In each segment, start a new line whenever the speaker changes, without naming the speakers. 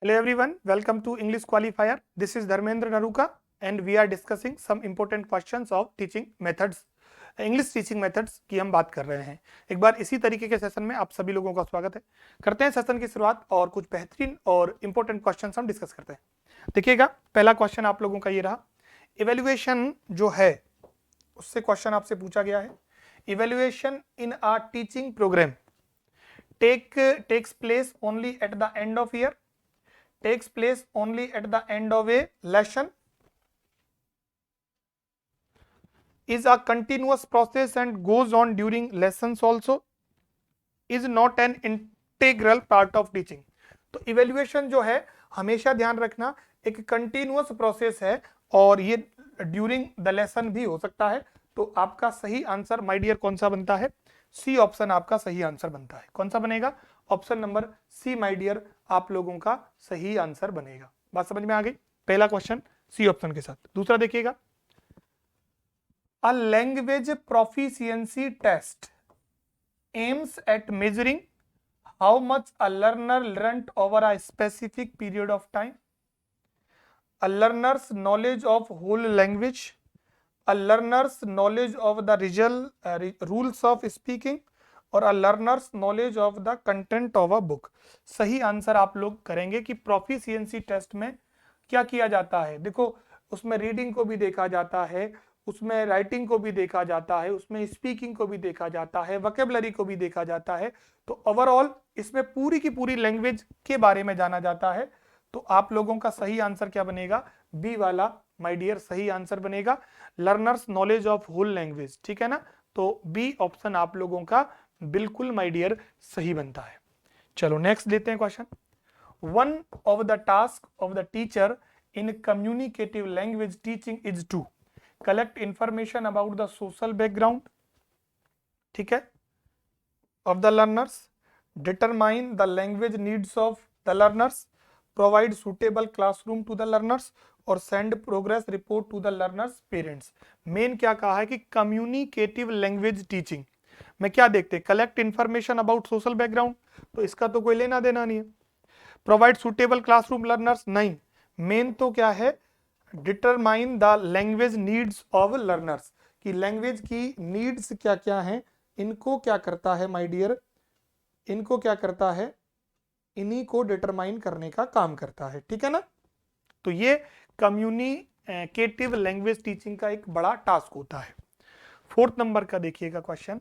Hello everyone, welcome to English Qualifier. This is Dharmendra Naruka and we are discussing some important questions of teaching methods. English teaching methods की हम बात कर रहे हैं। एक बार इसी तरीके के सेशन में आप सभी लोगों का स्वागत है। करते हैं सेशन की शुरुआत और कुछ बेहतरीन और इंपॉर्टेंट क्वेश्चंस हम डिस्कस करते हैं। देखिएगा, पहला क्वेश्चन आप लोगों का ये रहा। इवैल्यूएशन जो है उससे क्वेश्चन आपसे पूछा गया है। Evaluation in a teaching program takes place only at the end of year, takes place only at the end of a lesson, is a continuous process and goes on during lessons also, is not an integral part of teaching। तो evaluation जो है हमेशा ध्यान रखना एक continuous process है और ये ड्यूरिंग द लेसन भी हो सकता है। तो आपका सही आंसर माय डियर कौन सा बनता है? सी ऑप्शन आपका सही आंसर बनता है। कौन सा बनेगा? Option number C my dear आप लोगों का सही आंसर बनेगा। बात समझ में आ गई? पहला क्वेश्चन सी ऑप्शन के साथ। दूसरा देखिएगा, a language proficiency test aims at measuring how much a learner learned over a specific period of time, a learner's knowledge of whole language, a learner's knowledge of the rules of speaking और a learner's knowledge of the content of a book। सही answer आप लोग करेंगे कि proficiency test में क्या किया जाता है। देखो, उसमें रीडिंग को भी देखा जाता है, उसमें राइटिंग को भी देखा जाता है, उसमें स्पीकिंग को भी देखा जाता है, वोकैबुलरी को भी देखा जाता है। तो ओवरऑल इसमें पूरी की पूरी लैंग्वेज के बारे में जाना जाता है। तो आप लोगों का सही आंसर क्या बनेगा? बी वाला माय डियर सही आंसर बनेगा, learner's knowledge of whole language. ठीक है ना? तो बी ऑप्शन आप लोगों का बिल्कुल माय डियर सही बनता है। चलो नेक्स्ट लेते हैं question. One of the task of the teacher in communicative language teaching is to collect information about the social background, ठीक है, of the learners, determine the language needs of the learners, provide suitable classroom to the learners और send progress report to the learners parents। Main क्या कहा है कि communicative language teaching में क्या देखते हैं? Collect information about social background, तो इसका तो कोई लेना देना नहीं है। प्रोवाइड सुटेबल क्लासरूम लर्नर्स, नहीं। मेन तो क्या है? Determine the language needs of learners, कि लैंग्वेज की नीड्स क्या क्या हैं, इनको क्या करता है माय डियर, इनको क्या करता है? इन्हीं को डिटरमाइन करने का काम करता है। ठीक है ना? तो ये कम्युनिकेटिव लैंग्वेज टीचिंग का एक बड़ा टास्क होता है। फोर्थ नंबर का देखिएगा question,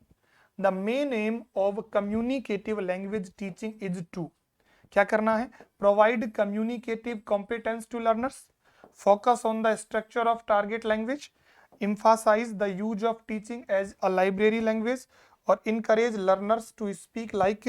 the main aim of communicative language teaching is to, क्या करना है? Provide communicative competence to learners, focus on the structure of target language, emphasize the use of teaching as a library language और encourage learners to speak like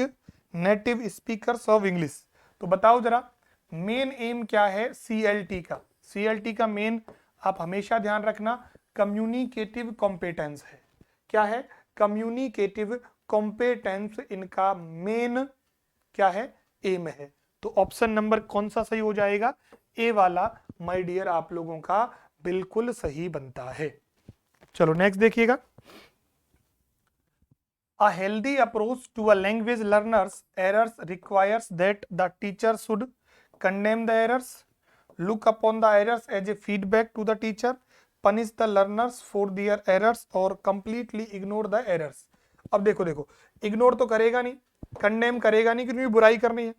native speakers of English। तो बताओ जरा, main M क्या है CLT का? CLT का main आप हमेशा ध्यान रखना कम्युनिकेटिव कॉम्पिटेंस है। क्या है? कम्युनिकेटिव कॉम्पिटेंस इनका मेन क्या है? एम है। तो ऑप्शन नंबर कौन सा सही हो जाएगा? ए वाला माय डियर आप लोगों का बिल्कुल सही बनता है। चलो नेक्स्ट देखिएगा, A healthy approach to a language learner's errors requires that the teacher should condemn the errors, look upon the errors as a feedback to the teacher, punish the learners for their errors और completely ignore the errors। अब देखो ignore तो करेगा नहीं, condemn करेगा नहीं, क्योंकि बुराई करनी है।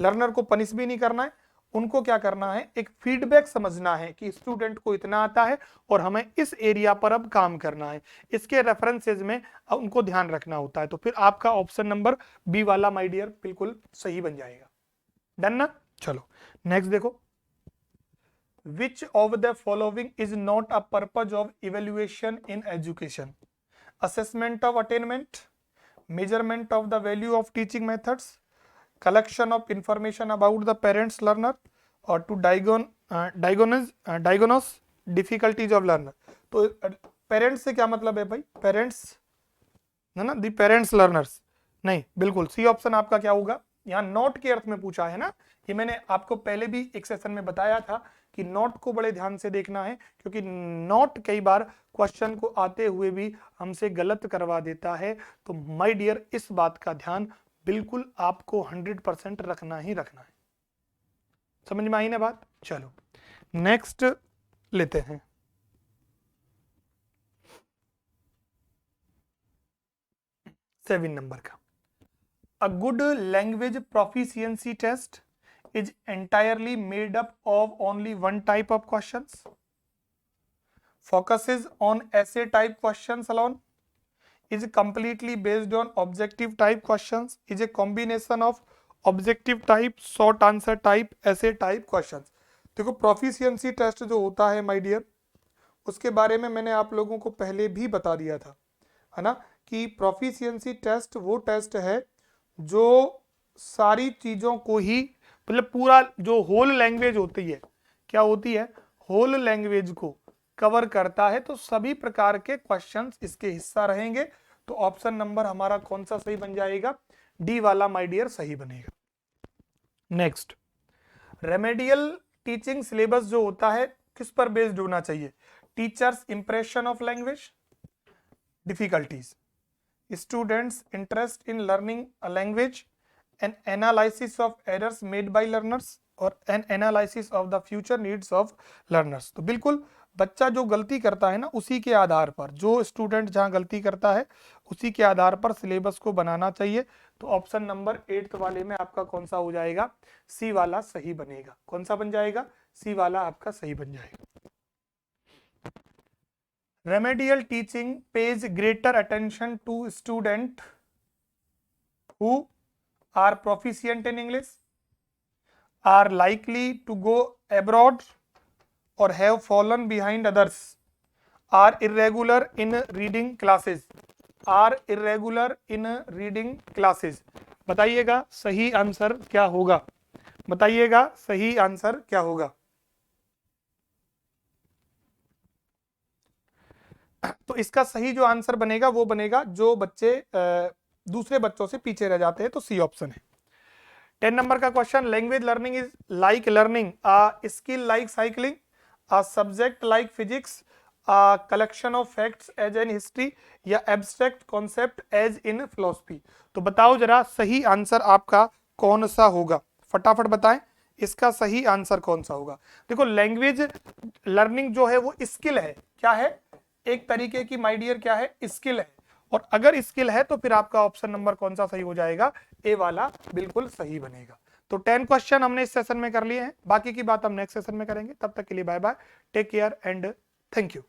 लर्नर को पनिश भी नहीं करना है, उनको क्या करना है? एक फीडबैक समझना है कि स्टूडेंट को इतना आता है और हमें इस एरिया पर अब काम करना है, इसके रेफरेंसेज में उनको ध्यान रखना होता है। तो फिर आपका ऑप्शन नंबर बी वाला माय डियर बिल्कुल सही बन जाएगा। डन ना? चलो नेक्स्ट देखो, which of the following is not a purpose of evaluation in education? Assessment of attainment, measurement of the value of teaching methods, collection of information about the parents learner or to diagnose difficulties of learner। तो parents से क्या मतलब है भाई? Parents है ना, the parents learners, नहीं, बिल्कुल सी ऑप्शन आपका क्या होगा? यहाँ नोट के अर्थ में पूछा है ना, ये मैंने आपको पहले भी एक सेशन में बताया था कि नोट को बड़े ध्यान से देखना है, क्योंकि नोट कई बार क्वेश्चन को आते हुए भी हमसे गलत करवा देता है। तो माय डियर इस बात का ध्यान बिल्कुल आपको 100% रखना ही रखना है। समझ में आई ना बात? चलो नेक्स्ट लेते हैं। 7 नंबर का, a good language proficiency test is entirely made up of only one type of questions, focuses on essay type questions alone, is completely based on objective type questions, is a combination of objective type, short answer type, essay type questions। देखो proficiency test जो होता है my dear, उसके बारे में मैंने आप लोगों को पहले भी बता दिया था, है ना, कि प्रोफिशिएंसी टेस्ट वो टेस्ट है जो सारी चीज़ों को ही, मतलब पूरा जो होल लैंग्वेज होती है, क्या होती है, होल लैंग्वेज को कवर करता है। तो सभी प्रकार के क्वेश्चंस इसके हिस्सा रहेंगे। तो ऑप्शन नंबर हमारा कौन सा सही बन जाएगा? डी वाला माय डियर सही बनेगा। नेक्स्ट, रेमेडियल टीचिंग सिलेबस जो होता है किस पर बेस्ड होना चाहिए? Teachers impression of language, difficulties, students interest in learning a language, an analysis of errors made by learners, और an analysis of the future needs of learners. तो बिल्कुल बच्चा जो गलती करता है ना, उसी के आधार पर, जो स्टूडेंट जहां गलती करता है उसी के आधार पर सिलेबस को बनाना चाहिए। तो ऑप्शन नंबर 8 वाले में आपका कौन सा हो जाएगा? सी वाला सही बनेगा। कौन सा बन जाएगा? सी वाला आपका सही बन जाएगा। Remedial teaching pays greater attention to students who are proficient in English, are likely to go abroad, or have fallen behind others, are irregular in reading classes, are irregular in reading classes। बताइएगा सही answer क्या होगा? बताइएगा सही answer क्या होगा? तो इसका सही जो आंसर बनेगा वो बनेगा जो बच्चे दूसरे बच्चों से पीछे रह जाते हैं, तो सी ऑप्शन है। 10 नंबर का question, language learning is like learning a skill like cycling, a subject like physics, a collection of facts as in history, या abstract concept as in philosophy. तो बताओ जरा सही आंसर आपका कौन सा होगा? फटाफट बताएं इसका सही आंसर कौन सा होगा। देखो लैंग्वेज लर्निंग जो है वो स्किल है, क्या है? एक तरीके की माय डियर क्या है? स्किल है। और अगर स्किल है तो फिर आपका ऑप्शन नंबर कौन सा सही हो जाएगा? ए वाला बिल्कुल सही बनेगा। तो 10 क्वेश्चन हमने इस सेशन में कर लिए हैं, बाकी की बात हम नेक्स्ट सेशन में करेंगे। तब तक के लिए bye bye, take care and thank you.